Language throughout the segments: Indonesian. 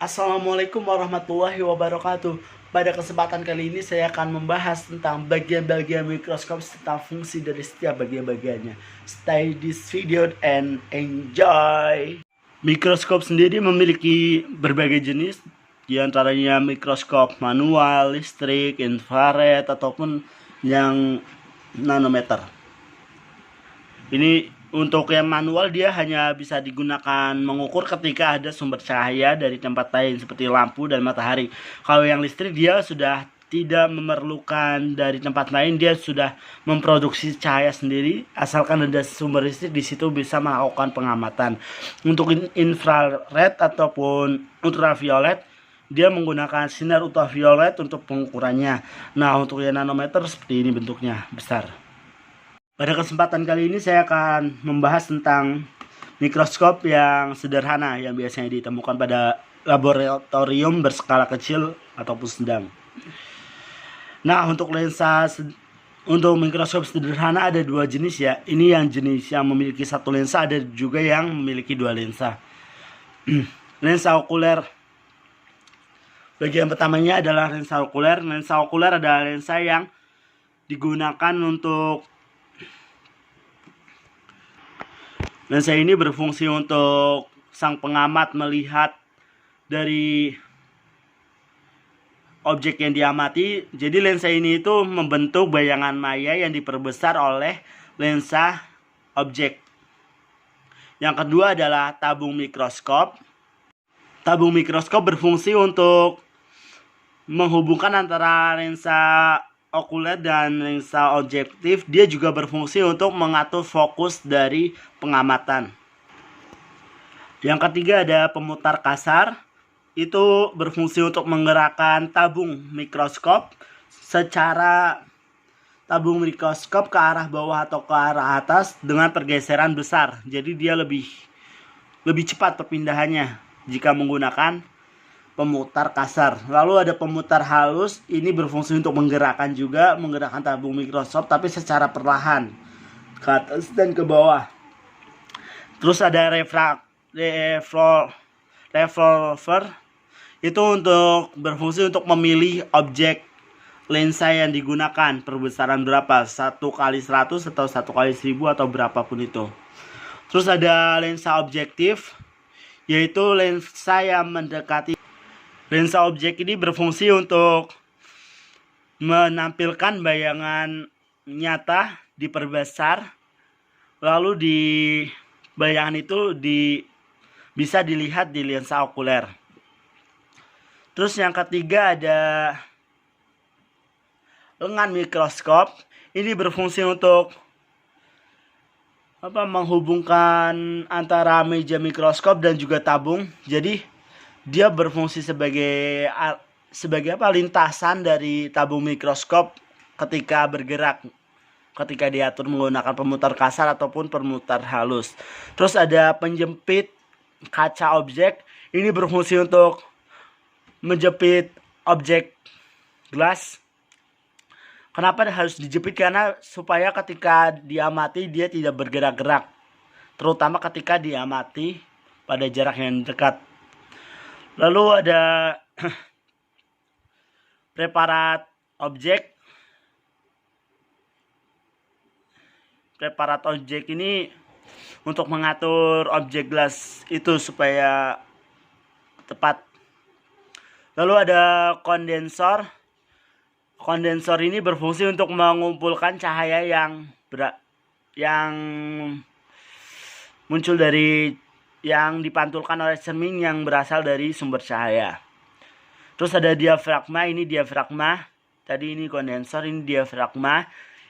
Assalamualaikum warahmatullahi wabarakatuh. Pada kesempatan kali ini saya akan membahas tentang bagian-bagian mikroskop serta fungsi dari setiap bagian-bagiannya. Stay this video and enjoy. Mikroskop sendiri memiliki berbagai jenis, di antaranya mikroskop manual, listrik, infrared, ataupun yang nanometer. Ini untuk yang manual dia hanya bisa digunakan mengukur ketika ada sumber cahaya dari tempat lain seperti lampu dan matahari. Kalau yang listrik dia sudah tidak memerlukan dari tempat lain, dia sudah memproduksi cahaya sendiri asalkan ada sumber listrik di situ bisa melakukan pengamatan. Untuk infrared ataupun ultraviolet dia menggunakan sinar ultraviolet untuk pengukurannya. Nah, untuk yang nanometer seperti ini bentuknya besar. Pada kesempatan kali ini saya akan membahas tentang mikroskop yang sederhana yang biasanya ditemukan pada laboratorium berskala kecil ataupun sedang. Nah, untuk mikroskop sederhana ada dua jenis ya. Ini yang jenis yang memiliki satu lensa, ada juga yang memiliki dua lensa. Lensa okuler. Bagian pertamanya adalah lensa okuler. Lensa okuler adalah lensa yang digunakan untuk lensa ini berfungsi untuk sang pengamat melihat dari objek yang diamati. Jadi lensa ini itu membentuk bayangan maya yang diperbesar oleh lensa objek. Yang kedua adalah tabung mikroskop. Tabung mikroskop berfungsi untuk menghubungkan antara lensa okuler dan lensa objektif. Dia juga berfungsi untuk mengatur fokus dari pengamatan. Yang ketiga ada pemutar kasar. Itu berfungsi untuk menggerakkan tabung mikroskop secara tabung mikroskop ke arah bawah atau ke arah atas dengan pergeseran besar. Jadi dia lebih cepat perpindahannya jika menggunakan pemutar kasar. Lalu ada pemutar halus, ini berfungsi untuk menggerakkan tabung mikroskop tapi secara perlahan ke atas dan ke bawah. Terus ada revolver, itu berfungsi untuk memilih objek lensa yang digunakan, perbesaran berapa, 1x100 atau 1x1000 atau berapapun itu. Terus ada lensa objektif, yaitu lensa yang mendekati. Lensa objek ini berfungsi untuk menampilkan bayangan nyata diperbesar, lalu di bayangan itu bisa dilihat di lensa okuler. Terus yang ketiga ada lengan mikroskop. Ini berfungsi untuk menghubungkan antara meja mikroskop dan juga tabung. Jadi dia berfungsi sebagai lintasan dari tabung mikroskop ketika bergerak, ketika diatur menggunakan pemutar kasar ataupun pemutar halus. Terus ada penjepit kaca objek. Ini berfungsi untuk menjepit objek gelas. Kenapa harus dijepit? Karena supaya ketika diamati dia tidak bergerak-gerak, terutama ketika diamati pada jarak yang dekat. Lalu ada preparat objek. Preparat objek ini untuk mengatur objek gelas itu supaya tepat. Lalu ada kondensor. Kondensor ini berfungsi untuk mengumpulkan cahaya yang muncul dari yang dipantulkan oleh cermin yang berasal dari sumber cahaya. Terus ada diafragma. Ini diafragma. Tadi ini kondensor, ini diafragma.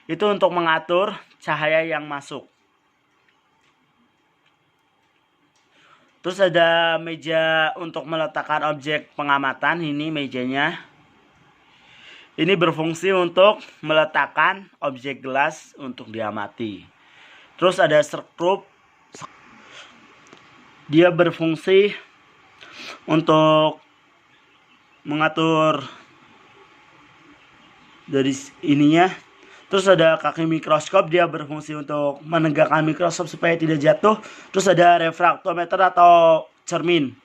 Itu untuk mengatur cahaya yang masuk. Terus ada meja untuk meletakkan objek pengamatan. Ini mejanya. Ini berfungsi untuk meletakkan objek gelas untuk diamati. Terus ada skrup. Dia berfungsi untuk mengatur dari ininya. Terus ada kaki mikroskop, dia berfungsi untuk menegakkan mikroskop supaya tidak jatuh. Terus ada refraktometer atau cermin.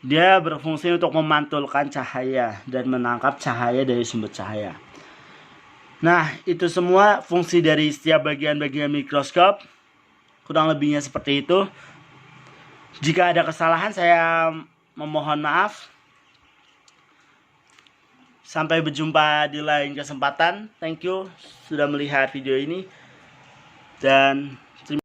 Dia berfungsi untuk memantulkan cahaya dan menangkap cahaya dari sumber cahaya. Nah, itu semua fungsi dari setiap bagian-bagian mikroskop. Kurang lebihnya seperti itu. Jika ada kesalahan, saya memohon maaf. Sampai berjumpa di lain kesempatan. Thank you sudah melihat video ini. Dan